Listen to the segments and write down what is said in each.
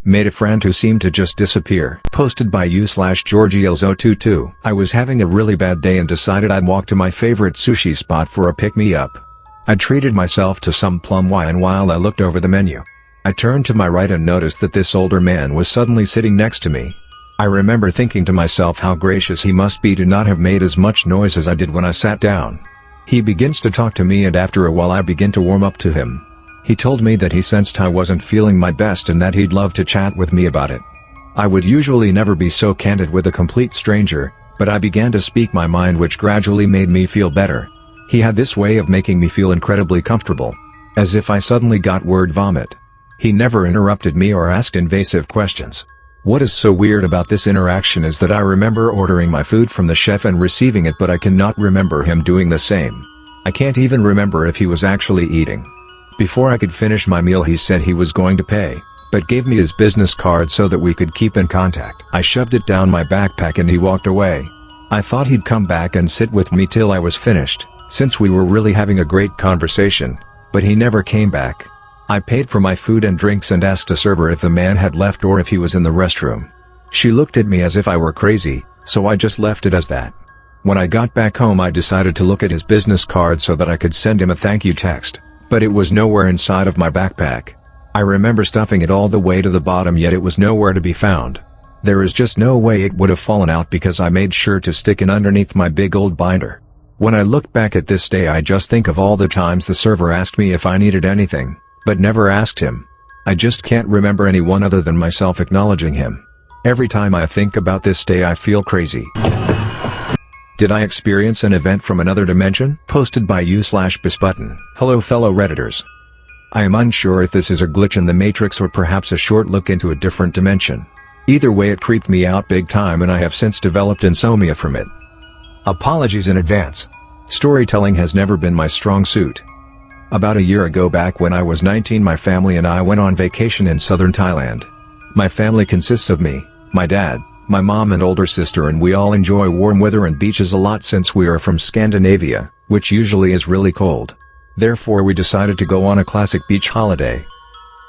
Made a friend who seemed to just disappear. Posted by u/Georgiels022. I was having a really bad day and decided I'd walk to my favorite sushi spot for a pick-me-up. I treated myself to some plum wine while I looked over the menu. I turned to my right and noticed that this older man was suddenly sitting next to me. I remember thinking to myself how gracious he must be to not have made as much noise as I did when I sat down. He begins to talk to me and after a while I begin to warm up to him. He told me that he sensed I wasn't feeling my best and that he'd love to chat with me about it. I would usually never be so candid with a complete stranger, but I began to speak my mind, which gradually made me feel better. He had this way of making me feel incredibly comfortable. As if I suddenly got word vomit. He never interrupted me or asked invasive questions. What is so weird about this interaction is that I remember ordering my food from the chef and receiving it, but I cannot remember him doing the same. I can't even remember if he was actually eating. Before I could finish my meal he said he was going to pay, but gave me his business card so that we could keep in contact. I shoved it down my backpack and he walked away. I thought he'd come back and sit with me till I was finished, since we were really having a great conversation, but he never came back. I paid for my food and drinks and asked a server if the man had left or if he was in the restroom. She looked at me as if I were crazy, so I just left it as that. When I got back home I decided to look at his business card so that I could send him a thank you text. But it was nowhere inside of my backpack. I remember stuffing it all the way to the bottom, yet it was nowhere to be found. There is just no way it would have fallen out because I made sure to stick it underneath my big old binder. When I look back at this day I just think of all the times the server asked me if I needed anything, but never asked him. I just can't remember anyone other than myself acknowledging him. Every time I think about this day I feel crazy. Did I experience an event from another dimension? Posted by u/Bisbutton. Hello fellow Redditors. I am unsure if this is a glitch in the Matrix or perhaps a short look into a different dimension. Either way it creeped me out big time and I have since developed insomnia from it. Apologies in advance. Storytelling has never been my strong suit. About a year ago, back when I was 19, my family and I went on vacation in southern Thailand. My family consists of me, my dad, my mom and older sister, and we all enjoy warm weather and beaches a lot since we are from Scandinavia, which usually is really cold. Therefore we decided to go on a classic beach holiday.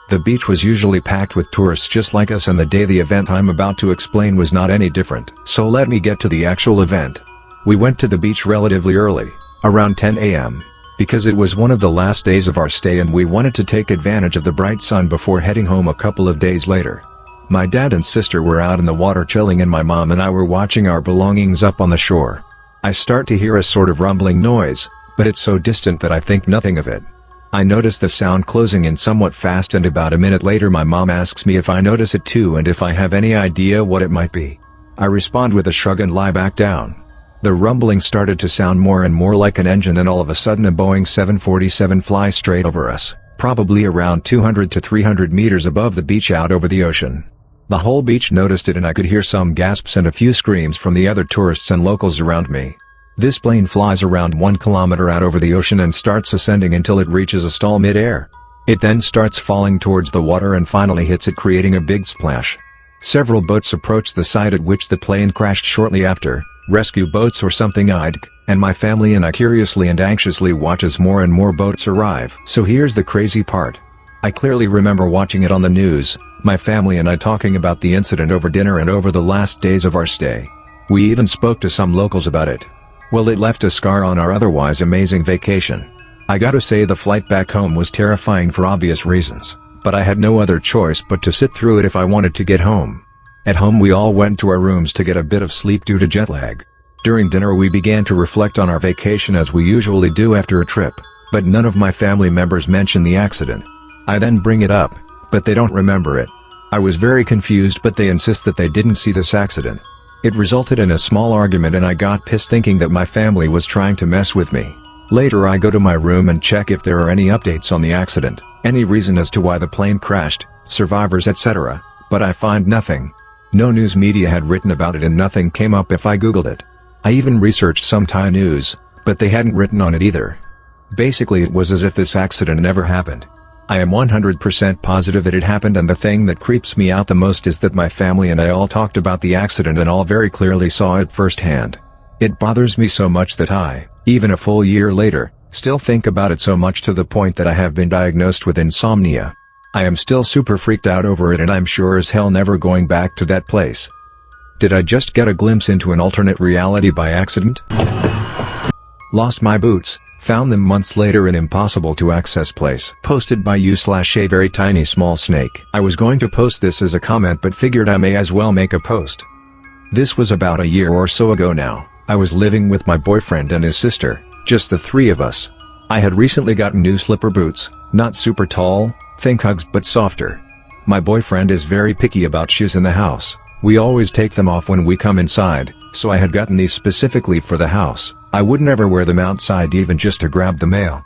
The beach was usually packed with tourists just like us, and the day the event I'm about to explain was not any different. So let me get to the actual event. We went to the beach relatively early, around 10 a.m., because it was one of the last days of our stay and we wanted to take advantage of the bright sun before heading home a couple of days later. My dad and sister were out in the water chilling and my mom and I were watching our belongings up on the shore. I start to hear a sort of rumbling noise, but it's so distant that I think nothing of it. I notice the sound closing in somewhat fast, and about a minute later my mom asks me if I notice it too and if I have any idea what it might be. I respond with a shrug and lie back down. The rumbling started to sound more and more like an engine, and all of a sudden a Boeing 747 flies straight over us, probably around 200 to 300 meters above the beach out over the ocean. The whole beach noticed it and I could hear some gasps and a few screams from the other tourists and locals around me. This plane flies around 1 kilometer out over the ocean and starts ascending until it reaches a stall mid-air. It then starts falling towards the water and finally hits it, creating a big splash. Several boats approached the site at which the plane crashed shortly after, rescue boats or something, and my family and I curiously and anxiously watch as more and more boats arrive. So here's the crazy part. I clearly remember watching it on the news, my family and I talking about the incident over dinner and over the last days of our stay. We even spoke to some locals about it. Well, it left a scar on our otherwise amazing vacation. I gotta say the flight back home was terrifying for obvious reasons, but I had no other choice but to sit through it if I wanted to get home. At home we all went to our rooms to get a bit of sleep due to jet lag. During dinner we began to reflect on our vacation as we usually do after a trip, but none of my family members mention the accident. I then bring it up, but they don't remember it. I was very confused, but they insist that they didn't see this accident. It resulted in a small argument and I got pissed thinking that my family was trying to mess with me. Later I go to my room and check if there are any updates on the accident, any reason as to why the plane crashed, survivors etc., but I find nothing. No news media had written about it and nothing came up if I googled it. I even researched some Thai news, but they hadn't written on it either. Basically it was as if this accident never happened. I am 100% positive that it happened, and the thing that creeps me out the most is that my family and I all talked about the accident and all very clearly saw it firsthand. It bothers me so much that I, even a full year later, Still think about it so much to the point that I have been diagnosed with insomnia. I am still super freaked out over it, and I'm sure as hell never going back to that place. Did I just get a glimpse into an alternate reality by accident? Lost my boots, found them months later in impossible to access place. Posted by u/a very tiny small snake. I was going to post this as a comment but figured I may as well make a post. This was about a year or so ago now. I was living with my boyfriend and his sister, just the three of us. I had recently gotten new slipper boots, not super tall, think Uggs but softer. My boyfriend is very picky about shoes in the house. We always take them off when we come inside, so I had gotten these specifically for the house. I would never wear them outside even just to grab the mail.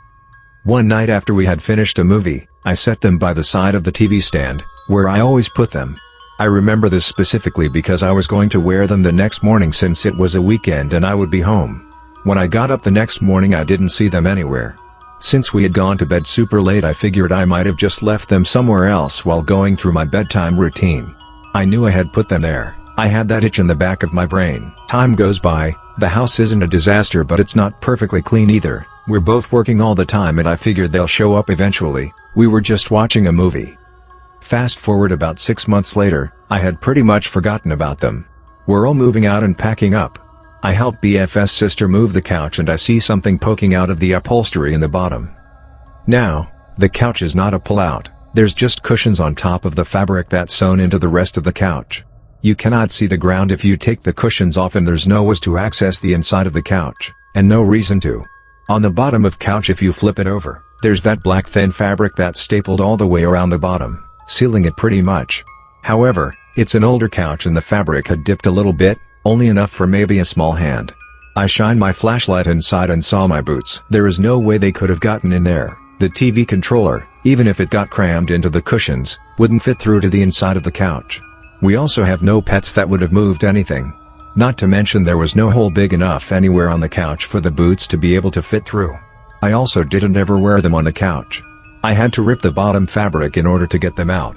One night after we had finished a movie, I set them by the side of the TV stand, where I always put them. I remember this specifically because I was going to wear them the next morning since it was a weekend and I would be home. When I got up the next morning I didn't see them anywhere. Since we had gone to bed super late I figured I might have just left them somewhere else while going through my bedtime routine. I knew I had put them there. I had that itch in the back of my brain. Time goes by, the house isn't a disaster but it's not perfectly clean either. We're both working all the time and I figured they'll show up eventually. We were just watching a movie. Fast forward about 6 months later, I had pretty much forgotten about them. We're all moving out and packing up. I help BF's sister move the couch and I see something poking out of the upholstery in the bottom. Now, the couch is not a pull-out, there's just cushions on top of the fabric that's sewn into the rest of the couch. You cannot see the ground if you take the cushions off and there's no ways to access the inside of the couch, and no reason to. On the bottom of couch if you flip it over, there's that black thin fabric that's stapled all the way around the bottom, sealing it pretty much. However, it's an older couch and the fabric had dipped a little bit, only enough for maybe a small hand. I shined my flashlight inside and saw my boots. There is no way they could have gotten in there. The TV controller, even if it got crammed into the cushions, wouldn't fit through to the inside of the couch. We also have no pets that would have moved anything. Not to mention there was no hole big enough anywhere on the couch for the boots to be able to fit through. I also didn't ever wear them on the couch. I had to rip the bottom fabric in order to get them out.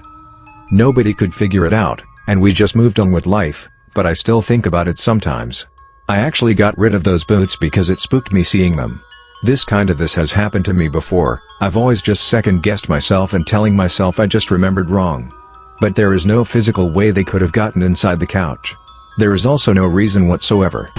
Nobody could figure it out, and we just moved on with life. But I still think about it sometimes. I actually got rid of those boots because it spooked me seeing them. This has happened to me before. I've always just second-guessed myself and telling myself I just remembered wrong. But there is no physical way they could have gotten inside the couch. There is also no reason whatsoever.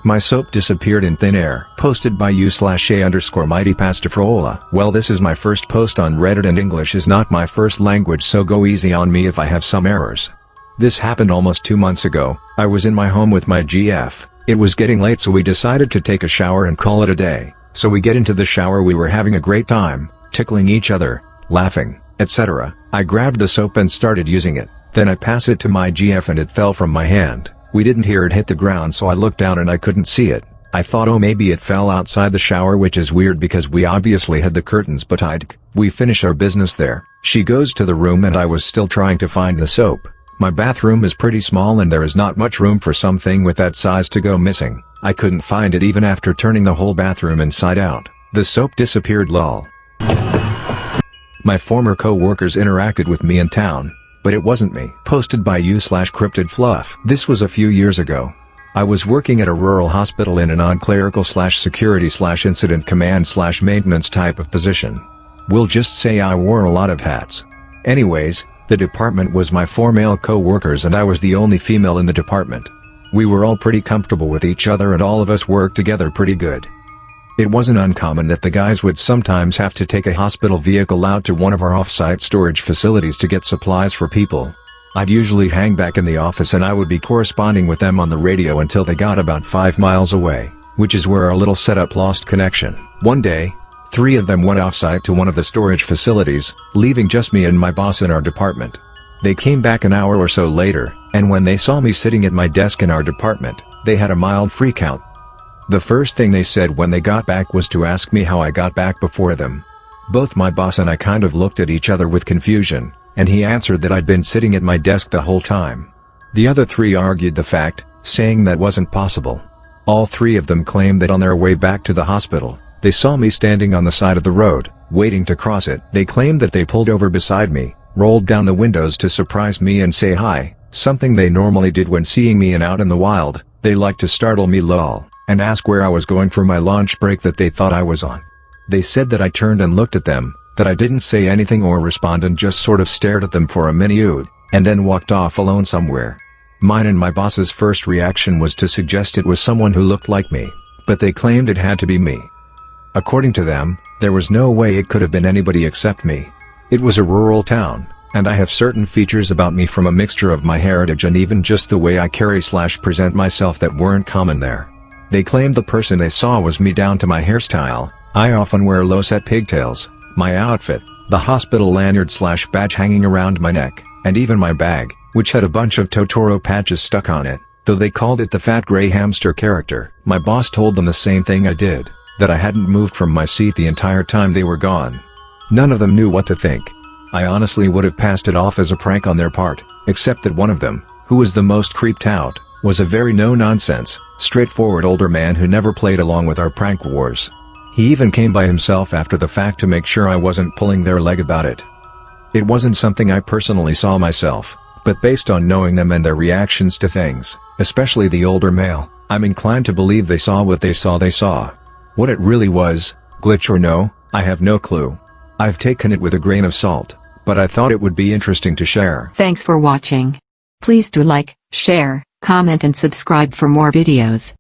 My soap disappeared in thin air. Posted by u/a_mightypastafrola. Well, this is my first post on Reddit and English is not my first language, so go easy on me if I have some errors. This happened almost 2 months ago. I was in my home with my GF. It was getting late so we decided to take a shower and call it a day. So we get into the shower, we were having a great time, tickling each other, laughing, etc. I grabbed the soap and started using it. Then I passed it to my GF and it fell from my hand. We didn't hear it hit the ground so I looked down and I couldn't see it. I thought, oh, maybe it fell outside the shower, which is weird because we obviously had the curtains, but we finish our business there. She goes to the room and I was still trying to find the soap. My bathroom is pretty small and there is not much room for something with that size to go missing. I couldn't find it even after turning the whole bathroom inside out. The soap disappeared, lol. My former co-workers interacted with me in town, but it wasn't me. Posted by u/cryptidfluff. This was a few years ago. I was working at a rural hospital in a non-clerical/security/incident command/maintenance type of position. We'll just say I wore a lot of hats. Anyways, the department was my 4 male co-workers and I was the only female in the department. We were all pretty comfortable with each other and all of us worked together pretty good. It wasn't uncommon that the guys would sometimes have to take a hospital vehicle out to one of our off-site storage facilities to get supplies for people. I'd usually hang back in the office and I would be corresponding with them on the radio until they got about 5 miles away, which is where our little setup lost connection. One day, 3 of them went off-site to one of the storage facilities, leaving just me and my boss in our department. They came back an hour or so later, and when they saw me sitting at my desk in our department, they had a mild freakout. The first thing they said when they got back was to ask me how I got back before them. Both my boss and I kind of looked at each other with confusion, and he answered that I'd been sitting at my desk the whole time. The other 3 argued the fact, saying that wasn't possible. All 3 of them claimed that on their way back to the hospital, they saw me standing on the side of the road, waiting to cross it. They claimed that they pulled over beside me, rolled down the windows to surprise me and say hi, something they normally did when seeing me out in the wild. They like to startle me, lol. and asked where I was going for my lunch break that they thought I was on. They said that I turned and looked at them, that I didn't say anything or respond and just sort of stared at them for a minute, and then walked off alone somewhere. Mine and my boss's first reaction was to suggest it was someone who looked like me, but they claimed it had to be me. According to them, there was no way it could have been anybody except me. It was a rural town, and I have certain features about me from a mixture of my heritage and even just the way I carry/present myself that weren't common there. They claimed the person they saw was me down to my hairstyle. I often wear low-set pigtails, my outfit, the hospital lanyard/badge hanging around my neck, and even my bag, which had a bunch of Totoro patches stuck on it, though they called it the fat gray hamster character. My boss told them the same thing I did, that I hadn't moved from my seat the entire time they were gone. None of them knew what to think. I honestly would have passed it off as a prank on their part, except that one of them, who was the most creeped out, was a very no-nonsense, straightforward older man who never played along with our prank wars. He even came by himself after the fact to make sure I wasn't pulling their leg about it. It wasn't something I personally saw myself, but based on knowing them and their reactions to things, especially the older male, I'm inclined to believe they saw what they saw. What it really was, glitch or no, I have no clue. I've taken it with a grain of salt, but I thought it would be interesting to share. Thanks for watching. Please do like, share, comment and subscribe for more videos.